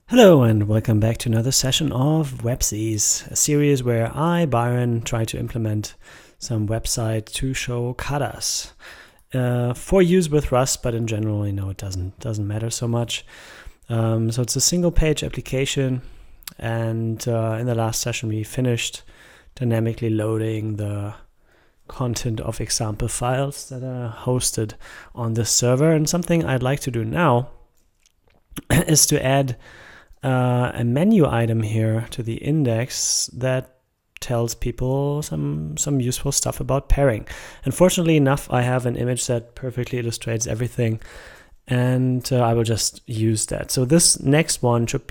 Hello and welcome back to another session of Websies, a series where I, Byron, try to implement some website to show katas for use with Rust, but in general, it doesn't matter so much. So it's a single page application, and in the last session we finished dynamically loading the content of example files that are hosted on this server. And something I'd like to do now is to add a menu item here to the index that tells people some useful stuff about pairing. Unfortunately enough, I have an image that perfectly illustrates everything, and I will just use that. So this next one should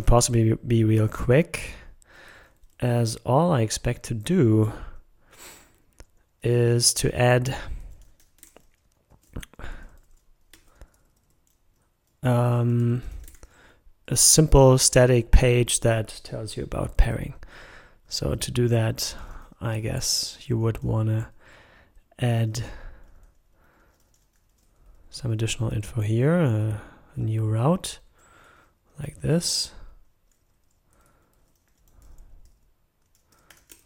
possibly be real quick, as all I expect to do is to add a simple static page that tells you about pairing. So to do that, I guess you would want to add some additional info here, a new route like this,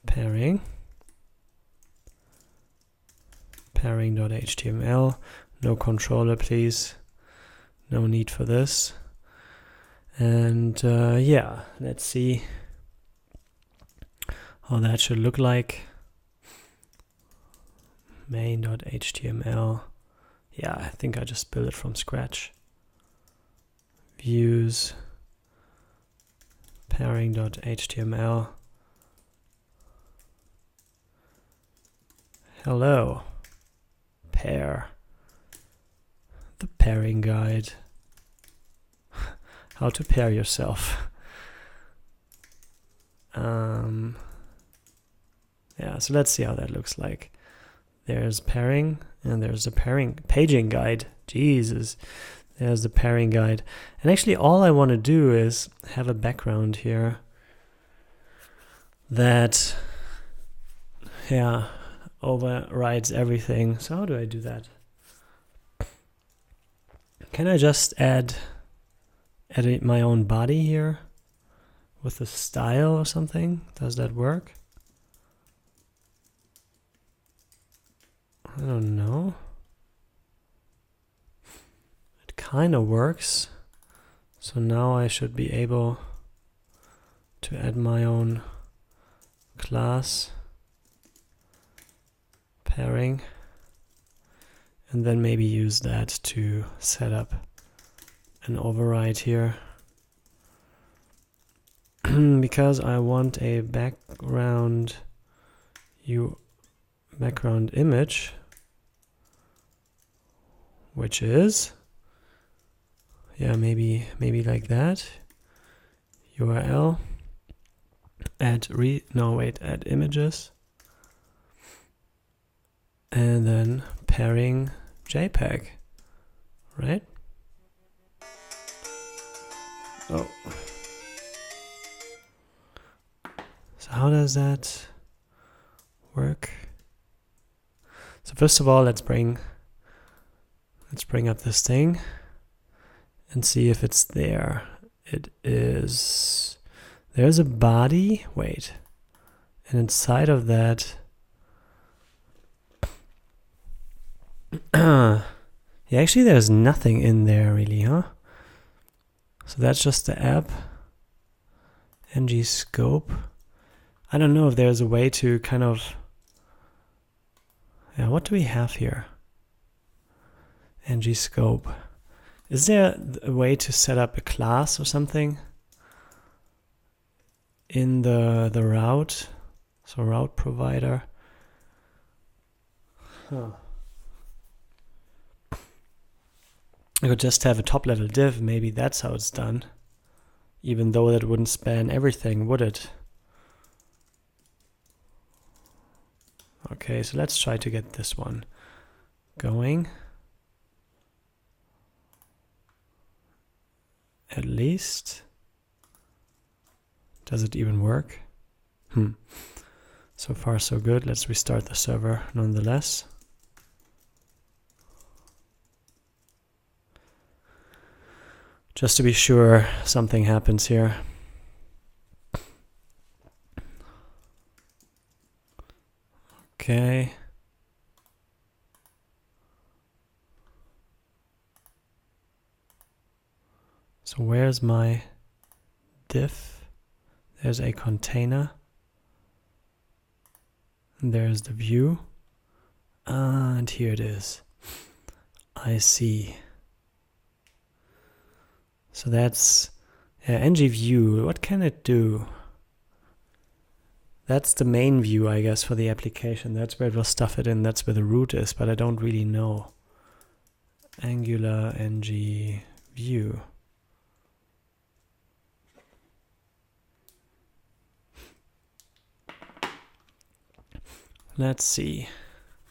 pairing.html, no controller please, no need for this. And let's see how that should look like. Main.html. Yeah, I think I just built it from scratch. Views, pairing.html. Hello, pair. The pairing guide. How to pair yourself. So let's see how that looks like. There's pairing, and there's the paging guide. Jesus, there's the pairing guide. And actually all I want to do is have a background here that overrides everything. So how do I do that? Can I just edit my own body here with a style or something? Does that work? I don't know. It kind of works. So now I should be able to add my own class pairing, and then maybe use that to set up an override here. Because I want a background image, which is maybe like that. URL add images, and then pairing JPEG, right? Oh. So how does that work? So first of all, let's bring up this thing and see if it's there. It is. There's a body. Wait. And inside of that, actually there's nothing in there really, huh? So that's just the app. ng scope. I don't know if there's a way to kind of... what do we have here? ng scope. Is there a way to set up a class or something in the route? So route provider. I could just have a top level div. Maybe that's how it's done. Even though that wouldn't span everything, would it? Okay, so let's try to get this one going. At least. Does it even work? So far so good. Let's restart the server nonetheless. just to be sure something happens here. Okay. So where's my div? There's a container. And there's the view. And here it is. I see. So that's ng view. What can it do? That's the main view, I guess, for the application. That's where it will stuff it in. That's where the root is, but I don't really know. Angular ng view. Let's see.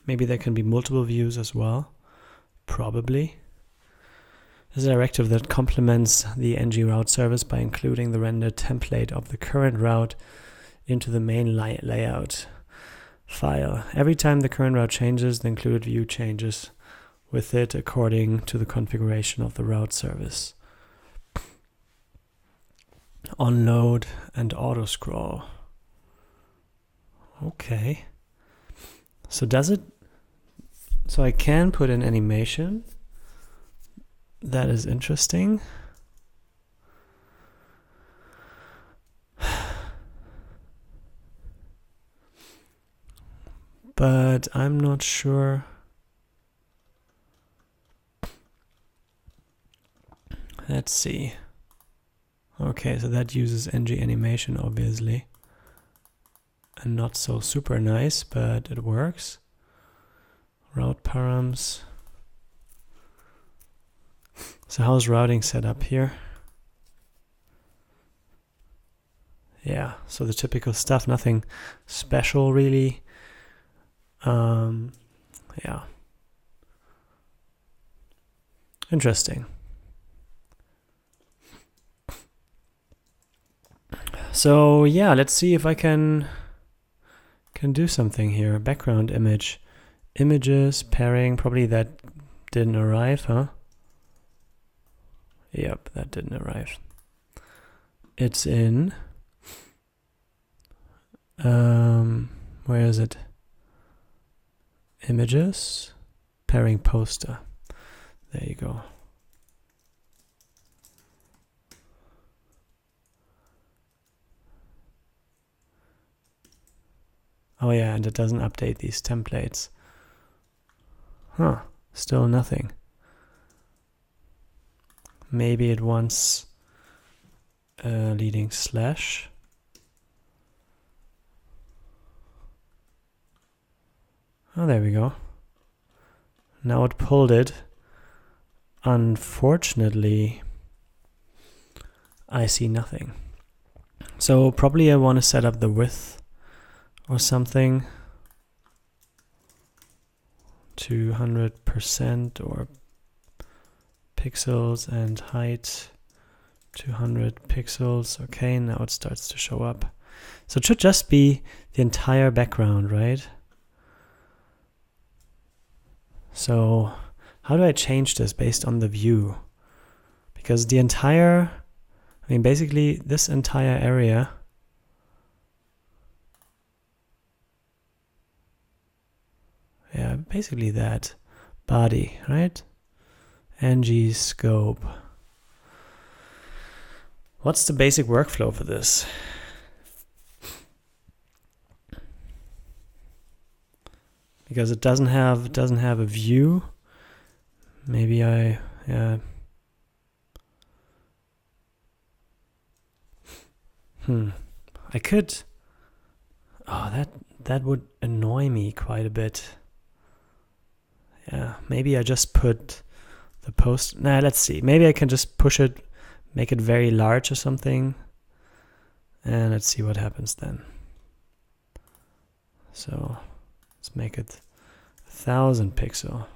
Maybe there can be multiple views as well. Probably. This is a directive that complements the ng route service by including the rendered template of the current route into the main layout file. Every time the current route changes, the included view changes with it according to the configuration of the route service. Onload and auto scroll. Okay. So does it? So I can put an animation. That is interesting. But I'm not sure. Let's see. Okay, so that uses ng animation, obviously. And not so super nice, but it works. Route params. So how's routing set up here? Yeah, so the typical stuff, nothing special really. Yeah. Interesting. So yeah, let's see if I can do something here. Background image. Images, pairing, probably that didn't arrive, huh? Yep, that didn't arrive. It's in, where is it? Images, pairing poster. There you go. Oh yeah, and it doesn't update these templates. Huh, still nothing. Maybe it wants a leading slash. Oh, there we go. Now it pulled it. Unfortunately, I see nothing. So probably I want to set up the width or something. 200% or pixels, and height 200 pixels. Okay, now it starts to show up. So it should just be the entire background, right? So how do I change this based on the view? Because the entire, I mean basically this entire area yeah, basically that body, right? ng scope. What's the basic workflow for this? Because it doesn't have a view. Maybe I I could. Oh, that would annoy me quite a bit. Yeah, maybe I just put the post. Nah, let's see. Maybe I can just push it, make it very large or something, and let's see what happens then. So let's make it 1000 pixel.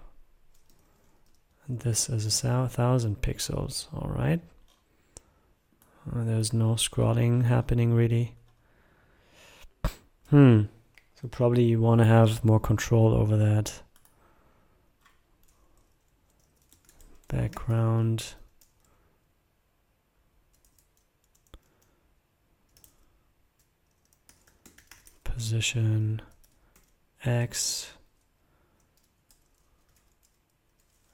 And this is 1000 pixels. All right. There's no scrolling happening really. So probably you want to have more control over that. Background. position X.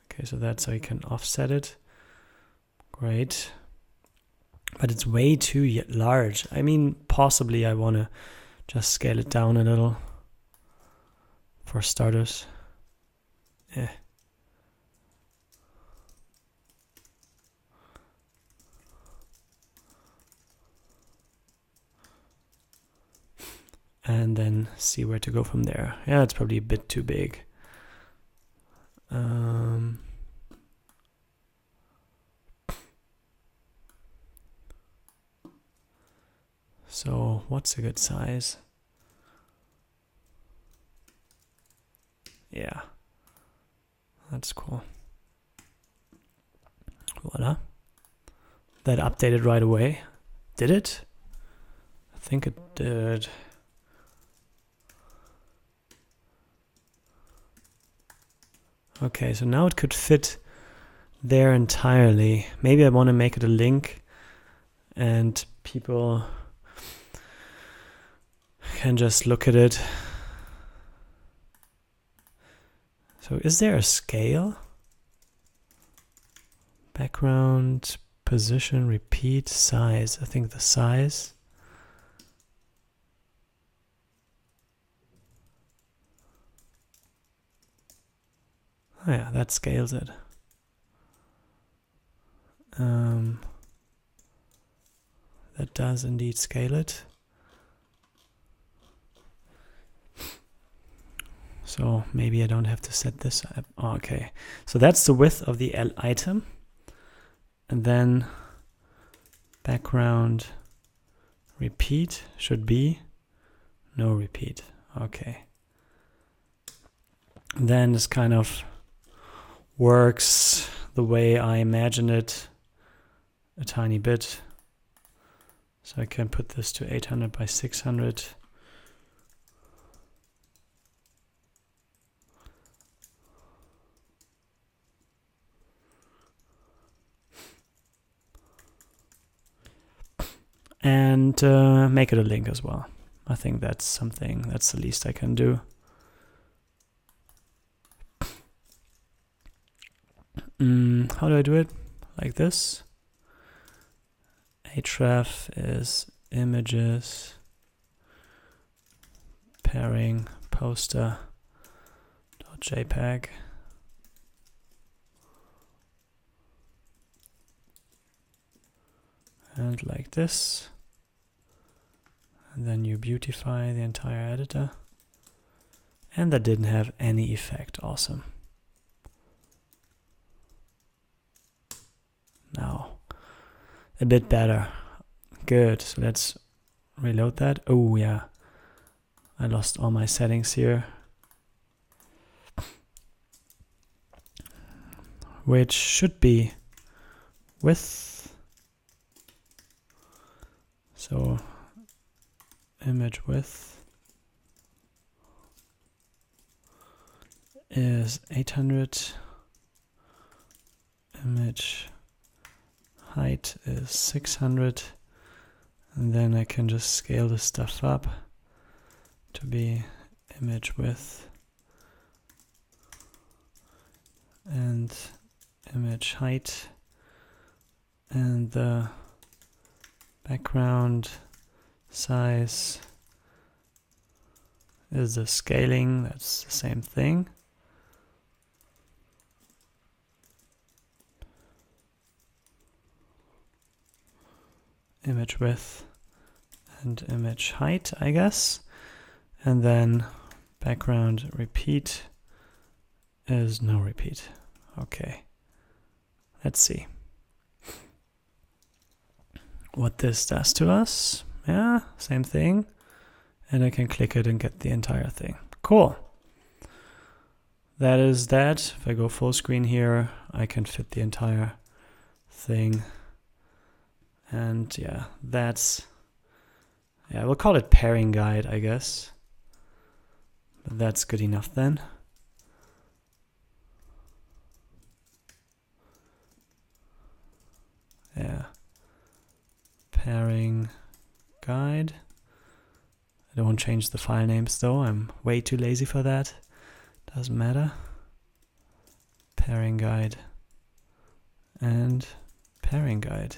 Okay, so that's how you can offset it. Great. But it's way too large. I mean, possibly I want to just scale it down a little for starters. And then see where to go from there. Yeah, it's probably a bit too big. So what's a good size? Yeah, that's cool. Voila. That updated right away. Did it? I think it did. Okay, so now it could fit there entirely. Maybe I want to make it a link and people can just look at it. So is there a scale? Background, position, repeat, size. I think the size. Oh yeah, that scales it. That does indeed scale it. So maybe I don't have to set this up. Oh, okay, so that's the width of the item. And then background repeat should be no repeat. Okay. And then this kind of works the way I imagine it a tiny bit. So I can put this to 800 by 600. And make it a link as well. I think that's something, that's the least I can do. How do I do it? Like this. href is images pairing poster.jpg. And like this. And then you beautify the entire editor. And that didn't have any effect. Awesome. Now, a bit better. Good. So let's reload that. Oh, yeah. I lost all my settings here. Which should be width. So image width is 800. Image height is 600. And then I can just scale this stuff up to be image width and image height, and the background size is the scaling. That's the same thing. Image width and image height, I guess. And then background repeat is no repeat. Okay. Let's see what this does to us. Yeah, same thing. And I can click it and get the entire thing. Cool. That is that. If I go full screen here, I can fit the entire thing. And yeah, that's, yeah, we'll call it pairing guide, I guess. But that's good enough then. Yeah. Pairing guide. I don't change the file names though. I'm way too lazy for that. Doesn't matter. Pairing guide and pairing guide.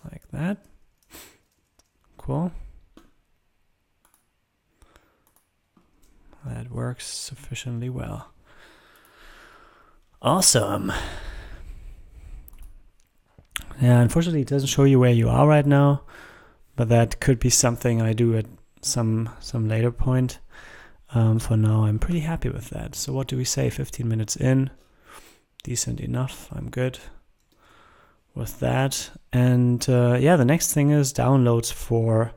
Like that. Cool. That works sufficiently well. Awesome. Yeah, unfortunately it doesn't show you where you are right now, but that could be something I do at some later point. For now, I'm pretty happy with that. So what do we say? 15 minutes in. Decent enough. I'm good with that. And yeah, the next thing is downloads for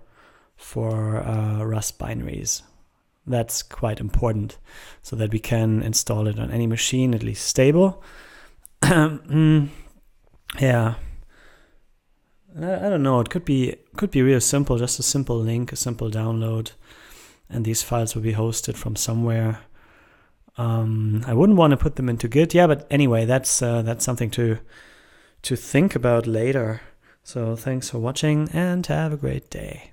Rust binaries. That's quite important so that we can install it on any machine, at least stable. Yeah. I don't know. It could be real simple, just a simple link, a simple download, and these files will be hosted from somewhere. I wouldn't want to put them into Git, yeah, but anyway, that's something to think about later. So thanks for watching and have a great day.